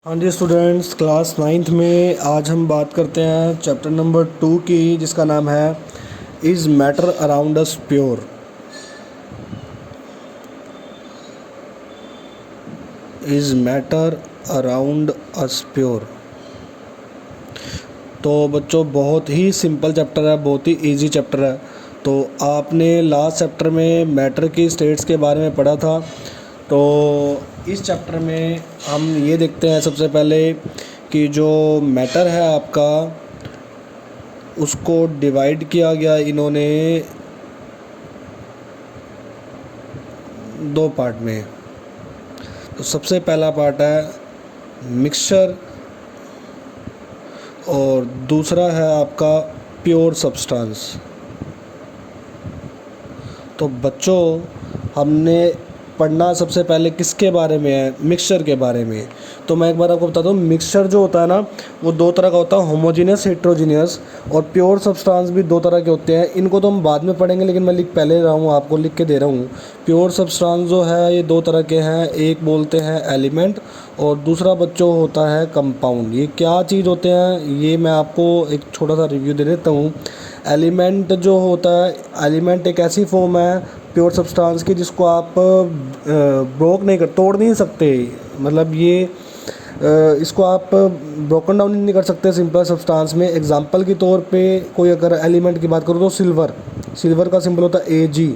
हाँ जी students, class ninth में आज हम बात करते हैं चैप्टर नंबर 2 की, जिसका नाम है is matter around us pure. Is matter around us pure. तो बच्चों बहुत ही सिंपल चैप्टर है, बहुत ही इजी चैप्टर है। तो आपने लास्ट चैप्टर में मैटर की स्टेट्स के बारे में पढ़ा था। तो इस चैप्टर में हम ये देखते हैं सबसे पहले कि जो मैटर है आपका, उसको डिवाइड किया गया इन्होंने दो पार्ट में। तो सबसे पहला पार्ट है मिक्सचर और दूसरा है आपका प्योर सब्सटेंस। तो बच्चों हमने पढ़ना सबसे पहले किसके बारे में है? मिक्सचर के बारे में। तो मैं एक बार आपको बताता हूँ, मिक्सचर जो होता है ना, वो दो तरह का होता है, होमोजीनियस हेट्रोजीनियस। और प्योर सब्सटेंस भी दो तरह के होते हैं। इनको तो हम बाद में पढ़ेंगे, लेकिन मैं लिख पहले रहा हूँ, आपको लिख के दे रहा हूँ। प्योर सब्सटेंस जो है ये दो तरह के हैं, एक बोलते हैं एलिमेंट और दूसरा बच्चों होता है कंपाउंड। ये क्या चीज़ होते हैं ये मैं आपको एक छोटा सा रिव्यू दे देता हूँ। एलिमेंट जो होता है, एलिमेंट एक ऐसी फॉर्म है प्योर सब्सटेंस की जिसको आप ब्रोक नहीं कर, तोड़ नहीं सकते। मतलब ये इसको आप ब्रोकन डाउन नहीं कर सकते सिंपल सब्सटेंस में। एग्जांपल के तौर पे कोई अगर एलिमेंट की बात करूँ तो सिल्वर का सिंबल होता है AG।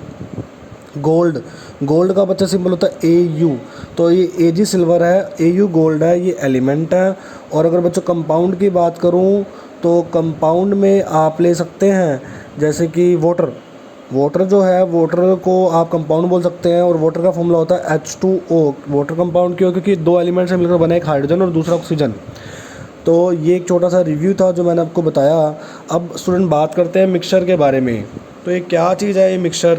गोल्ड का बच्चा सिंबल होता है AU। तो ये AG सिल्वर है, AU गोल्ड है, ये एलिमेंट है। और अगर बच्चों कंपाउंड की बात करूँ तो कंपाउंड में आप ले सकते हैं जैसे कि वाटर जो है, वाटर को आप कंपाउंड बोल सकते हैं। और वाटर का फॉर्मूला होता है H2O। वाटर कंपाउंड क्यों? क्योंकि दो एलिमेंट से मिलकर बना एक हाइड्रोजन और दूसरा ऑक्सीजन। तो ये एक छोटा सा रिव्यू था जो मैंने आपको बताया। अब स्टूडेंट बात करते हैं मिक्सचर के बारे में। तो ये क्या चीज़ है ये मिक्सचर?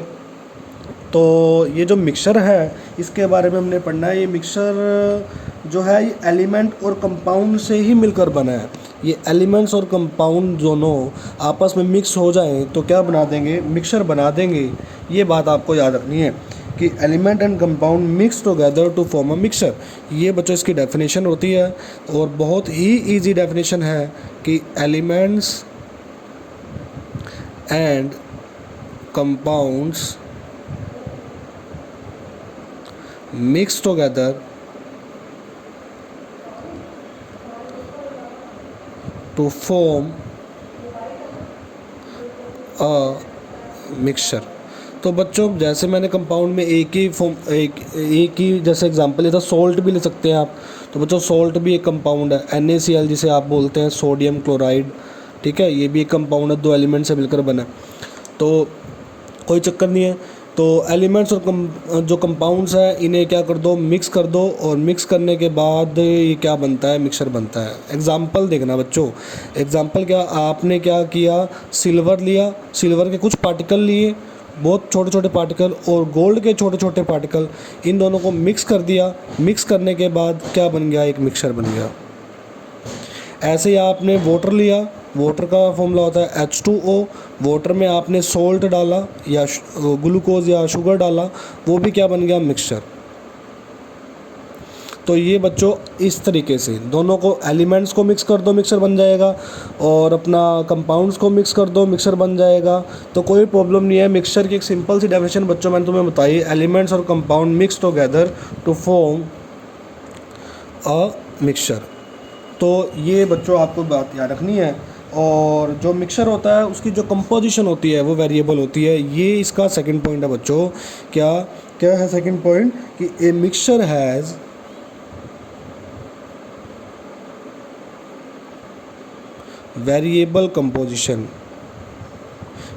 तो ये जो मिक्सचर है इसके बारे में हमने पढ़ना है। ये मिक्सचर जो है ये एलिमेंट और कंपाउंड से ही मिलकर बना है। ये एलिमेंट्स और कंपाउंड दोनों आपस में मिक्स हो जाएं तो क्या बना देंगे? मिक्सचर बना देंगे। ये बात आपको याद रखनी है कि element and compound mix together to form a mixture. ये बच्चों इसकी डेफिनेशन होती है और बहुत ही इजी डेफिनेशन है कि elements and compounds mix together to form a mixture। तो बच्चों जैसे मैंने कंपाउंड में एक ही जैसे एग्जांपल लिया था, सॉल्ट भी ले सकते हैं आप। तो बच्चों सॉल्ट भी एक कंपाउंड है, NaCl जिसे आप बोलते हैं, सोडियम क्लोराइड। ठीक है, ये भी एक कंपाउंड है, दो एलिमेंट से मिलकर बना। तो कोई चक्कर नहीं है। तो एलिमेंट्स और जो कंपाउंड्स है इन्हें क्या कर दो? मिक्स कर दो। और मिक्स करने के बाद ये क्या बनता है? मिक्सचर बनता है। एग्जाम्पल देखना बच्चों। एग्जाम्पल क्या? आपने क्या किया? सिल्वर लिया, सिल्वर के कुछ पार्टिकल लिए, बहुत छोटे छोटे पार्टिकल, और गोल्ड के छोटे छोटे पार्टिकल, इन दोनों को मिक्स कर दिया। मिक्स करने के बाद क्या बन गया? एक मिक्सचर बन गया। ऐसे ही आपने वाटर लिया, वाटर का फॉर्मूला होता है H2O। वाटर में आपने सॉल्ट डाला या ग्लूकोज या शुगर डाला, वो भी क्या बन गया? मिक्सचर। तो ये बच्चों इस तरीके से दोनों को, एलिमेंट्स को मिक्स कर दो, मिक्सचर बन जाएगा। और अपना कंपाउंड्स को मिक्स कर दो, मिक्सचर बन जाएगा। तो कोई प्रॉब्लम नहीं है। मिक्सचर की एक सिंपल सी डेफिनेशन बच्चों मैंने तुम्हें बताई, एलिमेंट्स और compound mix together to form a mixture. तो ये बच्चों आपको बात याद रखनी है। और जो मिक्सचर होता है उसकी जो कंपोजिशन होती है वो वेरिएबल होती है। ये इसका सेकंड पॉइंट है बच्चों। क्या क्या है सेकंड पॉइंट? कि a mixture has variable composition.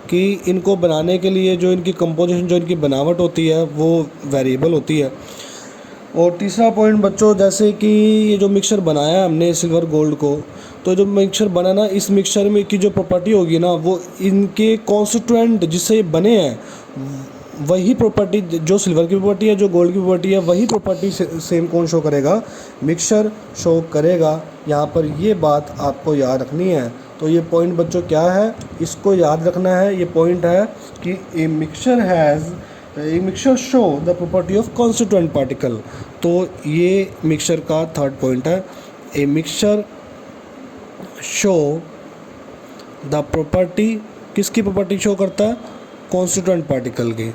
कि इनको बनाने के लिए जो इनकी कंपोजिशन, जो इनकी बनावट होती है वो वेरिएबल होती है। और तीसरा पॉइंट बच्चों, जैसे कि ये जो मिक्सचर बनाया हमने सिल्वर गोल्ड को, तो जो मिक्सचर बना ना, इस मिक्सचर में की जो प्रॉपर्टी होगी ना, वो इनके कॉन्स्टिट्यूएंट जिससे ये बने हैं वही प्रॉपर्टी, जो सिल्वर की प्रॉपर्टी है, जो गोल्ड की प्रॉपर्टी है, वही प्रॉपर्टी सेम कौन शो करेगा? मिक्सचर शो करेगा। यहाँ पर ये बात आपको याद रखनी है। तो ये पॉइंट बच्चों क्या है, इसको याद रखना है। ये पॉइंट है कि a mixture show the property of constituent particle. तो ये मिक्सचर का थर्ड पॉइंट है। A mixture show the property, किसकी प्रॉपर्टी शो करता है? कॉन्स्टिट्यूएंट पार्टिकल की।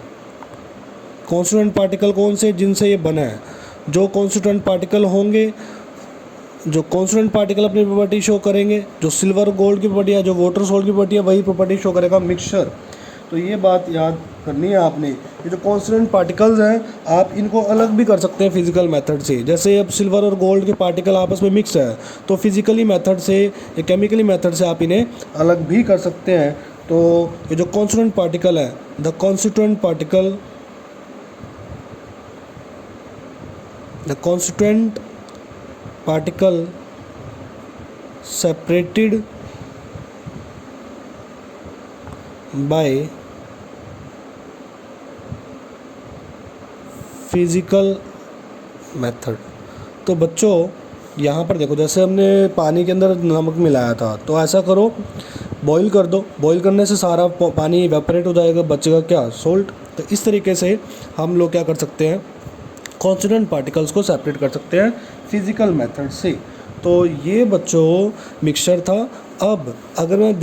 कॉन्स्टिट्यूएंट पार्टिकल कौन से? जिनसे ये बना है। जो कॉन्स्टिट्यूएंट पार्टिकल होंगे, जो कॉन्स्टिट्यूएंट पार्टिकल अपनी प्रॉपर्टी शो करेंगे, जो सिल्वर गोल्ड की प्रॉपर्टी है, जो वाटर सॉल्ट की प्रॉपर्टी है, वही प्रॉपर्टी शो करेगा मिक्सचर। तो ये बात याद करनी है आपने। ये जो कॉन्स्टिट्यूएंट पार्टिकल्स हैं आप इनको अलग भी कर सकते हैं फिजिकल मेथड से। जैसे अब सिल्वर और गोल्ड के पार्टिकल आपस में मिक्स है तो फिजिकली मेथड से या केमिकली मेथड से आप इन्हें अलग भी कर सकते हैं। तो ये जो कॉन्स्टिट्यूएंट पार्टिकल है, the constituent particle separated by physical method. तो बच्चों यहाँ पर देखो, जैसे हमने पानी के अंदर नमक मिलाया था, तो ऐसा करो बॉईल कर दो। बॉईल करने से सारा पानी इवेपोरेट हो जाएगा, बचेगा क्या? सॉल्ट। तो इस तरीके से हम लोग क्या कर सकते हैं? कॉन्स्टिट्यूएंट पार्टिकल्स को सेपरेट कर सकते हैं फिजिकल मेथड से। तो ये बच्चों मिक्सचर था। अब अगर मैं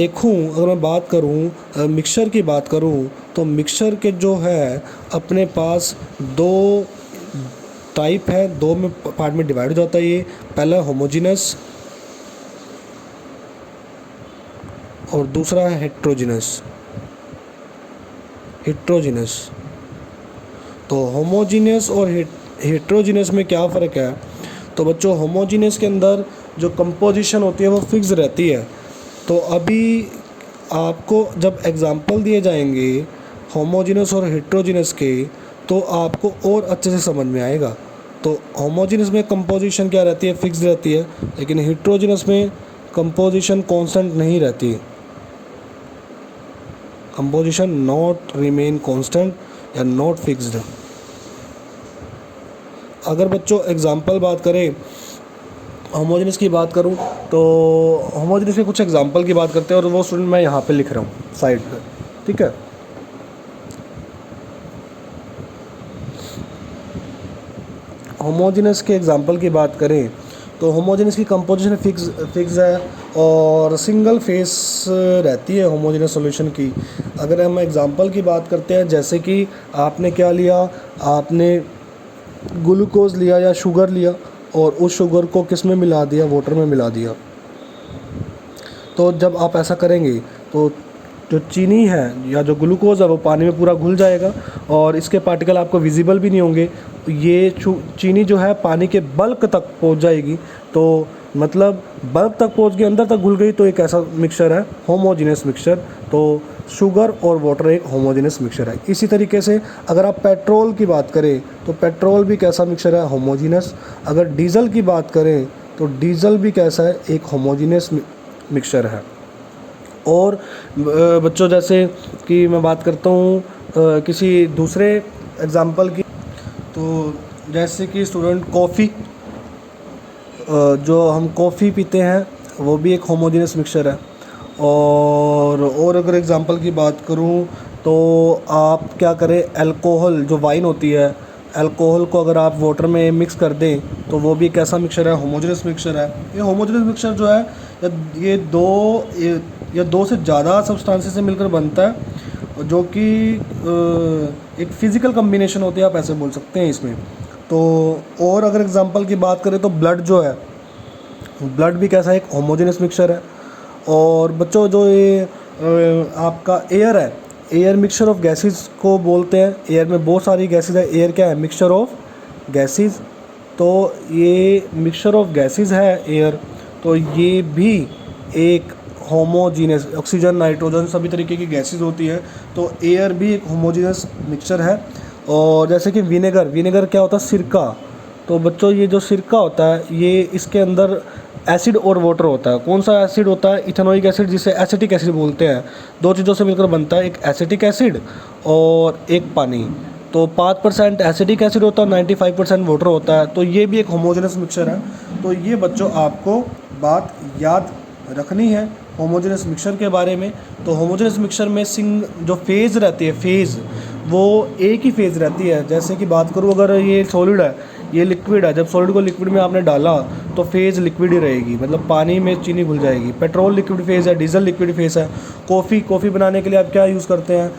बात करूं मिक्सचर की बात करूं, तो मिक्सचर के जो है अपने पास दो टाइप है, दो में पार्ट में डिवाइड हो जाता है ये। पहला होमोजीनस और दूसरा है हेट्रोजीनस। तो होमोजीनियस और हेट्रोजीनस में क्या फ़र्क है? तो बच्चों होमोजीनियस के अंदर जो कंपोजिशन होती है वो फिक्स रहती है। तो अभी आपको जब एग्जांपल दिए जाएंगे होमोजीनियस और हेट्रोजीनियस के, तो आपको और अच्छे से समझ में आएगा। तो होमोजीनियस में कंपोजिशन क्या रहती है? फिक्स रहती है। लेकिन हेट्रोजीनियस में कंपोजिशन कांस्टेंट नहीं रहती। कंपोजिशन नॉट रिमेन कांस्टेंट या नॉट फिक्स्ड। अगर बच्चों एग्जांपल बात करें, होमोजेनियस की बात करूं, तो होमोजेनियस के कुछ एग्जांपल की बात करते हैं, और वो स्टूडेंट मैं यहाँ पे लिख रहा हूँ साइड पे, ठीक है। होमोजेनियस के एग्जांपल की बात करें तो होमोजेनियस की कंपोजिशन फिक्स है और सिंगल फेस रहती है होमोजेनियस सॉल्यूशन की। अगर हम एग्जांपल की बात करते हैं, जैसे कि आपने क्या लिया, आपने ग्लूकोज लिया या शुगर लिया और उस शुगर को किस में मिला दिया? वाटर में मिला दिया। तो जब आप ऐसा करेंगे तो जो चीनी है या जो ग्लूकोज है वो पानी में पूरा घुल जाएगा और इसके पार्टिकल आपको विजिबल भी नहीं होंगे। ये चीनी जो है पानी के बल्क तक पहुंच जाएगी, तो मतलब बल्क तक पहुंच गई, अंदर तक घुल गई, तो एक ऐसा मिक्सचर है होमोजेनियस मिक्सचर। तो शुगर और वाटर एक होमोजेनियस मिक्सचर है। इसी तरीके से अगर आप पेट्रोल की बात करें तो पेट्रोल भी कैसा मिक्सचर है? होमोजेनियस। अगर डीजल की बात करें तो डीजल भी कैसा है? एक होमोजेनियस मिक्सचर है। और बच्चों जैसे कि मैं बात करता हूँ किसी दूसरे एग्जाम्पल की, तो जैसे कि स्टूडेंट कॉफ़ी, जो हम कॉफ़ी पीते हैं वो भी एक होमोजेनियस मिक्सचर है। और अगर एग्जांपल की बात करूं तो आप क्या करें, अल्कोहल जो वाइन होती है, अल्कोहल को अगर आप वाटर में मिक्स कर दें तो वो भी एक ऐसा मिक्सचर है, होमोजेनियस मिक्सचर है। ये होमोजेनियस मिक्सचर जो है ये दो से ज़्यादा सब्सटेंसेस से मिलकर बनता है, जो कि एक फ़िज़िकल कम्बिनेशन होती है, आप ऐसे बोल सकते हैं इसमें। तो और अगर एग्जांपल की बात करें तो ब्लड जो है, ब्लड भी कैसा है? एक होमोजेनियस मिक्सचर है। और बच्चों जो ये आपका एयर है, एयर मिक्सचर ऑफ गैसेस को बोलते हैं। एयर में बहुत सारी गैसेस है, एयर क्या है? Mixture of gases. तो ये मिक्सचर ऑफ गैसेस है एयर, तो ये भी एक होमोजीनियस, ऑक्सीजन नाइट्रोजन सभी तरीके की गैसेस होती हैं, तो एयर भी एक होमोजीनियस मिक्सचर है। और जैसे कि विनेगर क्या होता है? सिरका। तो बच्चों ये जो सिरका होता है ये इसके अंदर एसिड और वाटर होता है। कौन सा एसिड होता है? इथेनोइक एसिड, जिसे एसिटिक एसिड बोलते हैं। दो चीज़ों से मिलकर बनता है, एक एसिटिक एसिड और एक पानी। तो 5% एसिटिक एसिड होता है, 95% वाटर होता है। तो ये भी एक होमोजेनस मिक्सचर है। तो ये बच्चों आपको बात याद रखनी है होमोजेनस मिक्सचर के बारे में। तो होमोजेनस मिक्सचर में जो फेज़ रहती है, फेज़ वो एक ही फेज़ रहती है। जैसे कि बात करूँ, अगर ये सॉलिड है, ये लिक्विड है, जब सॉलिड को लिक्विड में आपने डाला तो फेज़ लिक्विड ही रहेगी, मतलब पानी में चीनी घुल जाएगी। पेट्रोल लिक्विड फेज़ है, डीजल लिक्विड फेज़ है। कॉफ़ी बनाने के लिए आप क्या यूज़ करते हैं?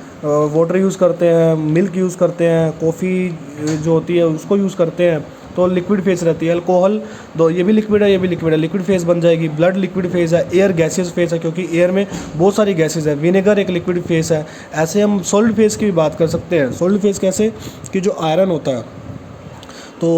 वाटर यूज़ करते हैं, मिल्क यूज़ करते हैं, कॉफ़ी जो होती है उसको यूज़ करते हैं, तो लिक्विड फेस रहती है। अल्कोहल दो, ये भी लिक्विड है, ये भी लिक्विड है, लिक्विड फेस बन जाएगी। ब्लड लिक्विड फेस है। एयर गैसियस फेस है, क्योंकि एयर में बहुत सारी गैसेज है। विनेगर एक लिक्विड फेस है। ऐसे हम सॉलिड फेस की भी बात कर सकते हैं। सॉलिड फेस कैसे कि जो आयरन होता है, तो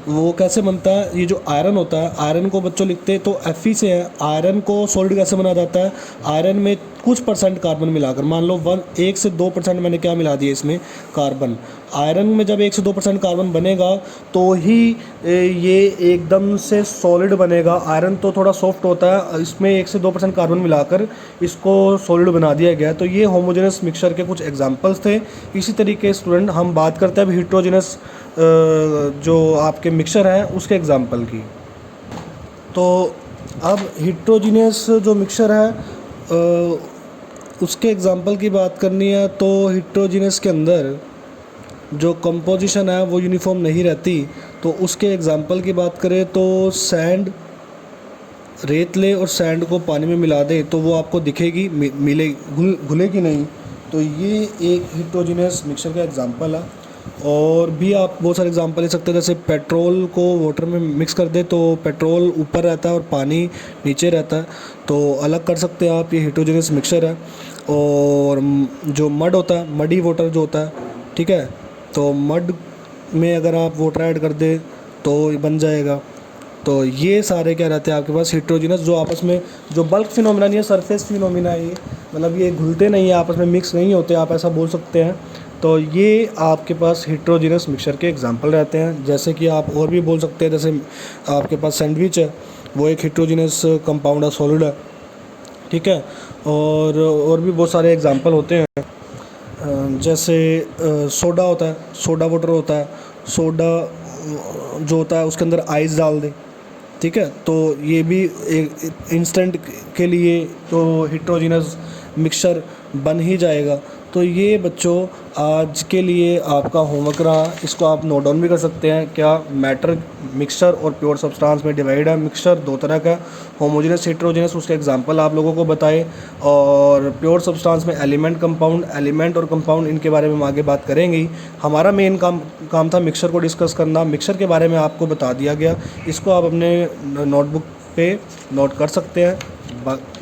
वो कैसे बनता है? ये जो आयरन होता है, आयरन को बच्चों लिखते हैं तो Fe से है। आयरन को सॉलिड कैसे बनाया जाता है? आयरन में कुछ परसेंट कार्बन मिलाकर, मान लो 1 से 2% मैंने क्या मिला दिया इसमें? कार्बन। आयरन में जब 1 से 2% कार्बन बनेगा तो ही ये एकदम से सॉलिड बनेगा। आयरन तो थोड़ा सॉफ्ट होता है, इसमें 1 से 2% कार्बन मिलाकर इसको सॉलिड बना दिया गया। तो ये होमोजेनस मिक्सचर के कुछ एग्जांपल्स थे। इसी तरीके स्टूडेंट हम बात करते हैं अब हिट्रोजेनस जो आपके मिक्सचर हैं उसके एग्जांपल की। तो अब हिट्रोजीनियस जो मिक्सचर है उसके एग्जांपल की बात करनी है। तो हिट्रोजीनियस के अंदर जो कंपोजिशन है वो यूनिफॉर्म नहीं रहती। तो उसके एग्जांपल की बात करें तो सैंड, रेत ले और सैंड को पानी में मिला दे तो वो आपको दिखेगी, मिले घुलेगी नहीं। तो ये एक हिट्रोजीनियस मिक्सचर का एग्जांपल है। और भी आप बहुत सारे एग्जांपल ले सकते हैं, जैसे पेट्रोल को वाटर में मिक्स कर दे तो पेट्रोल ऊपर रहता है और पानी नीचे रहता है, तो अलग कर सकते हैं आप। ये हिट्रोजीनियस मिक्सचर है। और जो मड होता है, मडी वाटर जो होता है, ठीक है, तो मड में अगर आप वाटर ऐड कर दे तो ये बन जाएगा। तो ये सारे क्या रहते हैं आपके पास? हिट्रोजीनियस, जो आपस में जो बल्क फिनोमिना नहीं है, सरफेस फिनोमिना है ये, मतलब ये घुलते नहीं है, आपस में मिक्स नहीं होते, आप ऐसा बोल सकते हैं। तो ये आपके पास हिट्रोजीनियस मिक्सचर के एग्जांपल रहते हैं। जैसे कि आप और भी बोल सकते हैं, जैसे आपके पास सैंडविच है, वो एक हिट्रोजीनियस कंपाउंड है, सॉलिड है, ठीक है। और भी बहुत सारे एग्जांपल होते हैं। जैसे सोडा होता है, सोडा वाटर होता है। सोडा जो होता है उसके अंदर आइस डाल दे, ठीक है, तो ये भी एक इंस्टेंट के लिए तो हिट्रोजीनियस मिक्सचर बन ही जाएगा। तो ये बच्चों आज के लिए आपका होमवर्क रहा। इसको आप नोट डाउन भी कर सकते हैं। क्या मैटर, मिक्सचर और प्योर सब्सटेंस में डिवाइड है। मिक्सचर दो तरह का, होमोजेनस, हेट्रोजेनस, उसके एग्जांपल आप लोगों को बताए। और प्योर सब्सटेंस में एलिमेंट, कंपाउंड, एलिमेंट और कंपाउंड, इनके बारे में हम आगे बात करेंगे ही। हमारा मेन काम था मिक्सचर को डिस्कस करना। मिक्सचर के बारे में आपको बता दिया गया, इसको आप अपने नोटबुक पे नोट कर सकते हैं।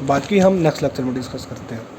बाकी हम नेक्स्ट लेक्चर में डिस्कस करते हैं।